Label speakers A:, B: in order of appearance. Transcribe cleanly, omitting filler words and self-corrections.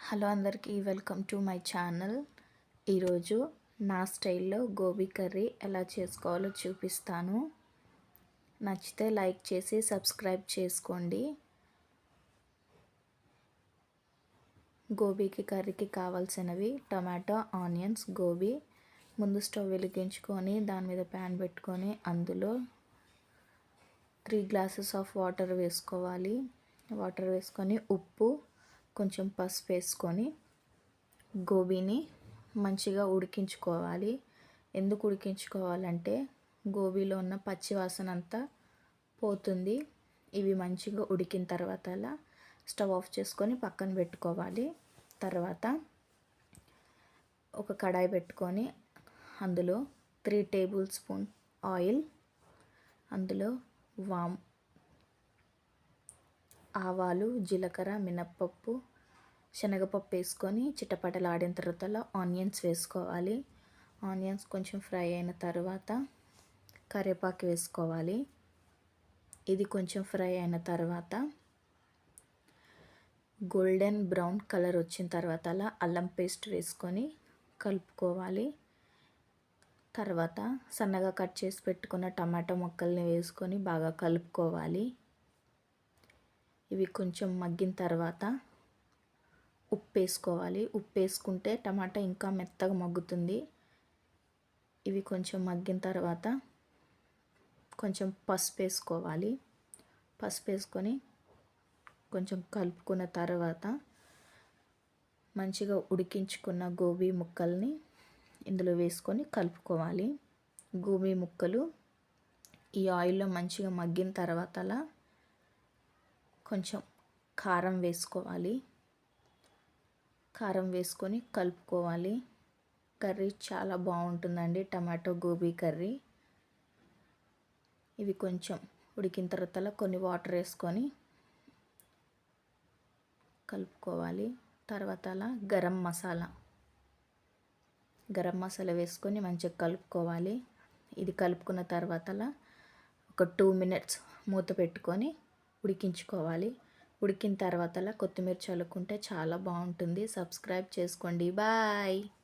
A: Hello అందరికీ welcome to my channel. ఈరోజు నా స్టైల్లో గోబీ కర్రీ ఎలా చేసుకోవాలో చూపిస్తాను. నచ్చితే లైక్ చేసి సబ్స్క్రైబ్ చేసుకోండి. గోబీకి కర్రీకి కావాల్సినవి టమాటో, ఆనియన్స్, గోబీ. ముందు స్టవ్ వెలిగించుకొని దాని మీద ప్యాన్ పెట్టుకొని అందులో 3 గ్లాసెస్ ఆఫ్ వాటర్ వేసుకోవాలి. వాటర్ వేసుకొని ఉప్పు, కొంచెం పసుపు వేసుకొని గోబీని మంచిగా ఉడికించుకోవాలి. ఎందుకు ఉడికించుకోవాలంటే గోబీలో ఉన్న పచ్చి వాసన అంతా పోతుంది. ఇవి మంచిగా ఉడికిన తర్వాత అలా స్టవ్ ఆఫ్ చేసుకొని పక్కన పెట్టుకోవాలి. తర్వాత ఒక కడాయి పెట్టుకొని అందులో 3 టేబుల్ స్పూన్ ఆయిల్, అందులో ఆవాలు, జీలకర్ర, మినప్పప్పు, శనగపప్పు వేసుకొని చిటపటలాడిన తర్వాత ఆనియన్స్ వేసుకోవాలి. ఆనియన్స్ కొంచెం ఫ్రై అయిన తర్వాత కరివేపాకు వేసుకోవాలి. ఇది కొంచెం ఫ్రై అయిన తర్వాత గోల్డెన్ బ్రౌన్ కలర్ వచ్చిన తర్వాత అలా అల్లం పేస్ట్ వేసుకొని కలుపుకోవాలి. తర్వాత సన్నగా కట్ చేసి పెట్టుకున్న టమాటో ముక్కల్ని వేసుకొని బాగా కలుపుకోవాలి. ఇవి కొంచెం మగ్గిన తర్వాత ఉప్పు వేసుకోవాలి. ఉప్పు వేసుకుంటే టమాటా ఇంకా మెత్తగా మగ్గుతుంది. ఇవి కొంచెం మగ్గిన తర్వాత కొంచెం పసుపు వేసుకోవాలి. పసుపు వేసుకొని కొంచెం కలుపుకున్న తర్వాత మంచిగా ఉడికించుకున్న గోబీ ముక్కల్ని ఇందులో వేసుకొని కలుపుకోవాలి. గోబీ ముక్కలు ఈ ఆయిల్లో మంచిగా మగ్గిన తర్వాత అలా కొంచెం కారం వేసుకోవాలి. కారం వేసుకొని కలుపుకోవాలి. కర్రీ చాలా బాగుంటుందండి, టమాటో గోబీ కర్రీ. ఇవి కొంచెం ఉడికిన తర్వాత కొన్ని వాటర్ వేసుకొని కలుపుకోవాలి. తర్వాత అలా గరం మసాలా వేసుకొని మంచిగా కలుపుకోవాలి. ఇది కలుపుకున్న తర్వాత అలా ఒక 2 మినిట్స్ మూత పెట్టుకొని ఉడికించుకోవాలి. ఉడికిన తర్వాత కొత్తిమీర చల్లుకుంటే చాలా బాగుంటుంది. సబ్స్క్రైబ్ చేసుకోండి. బాయ్.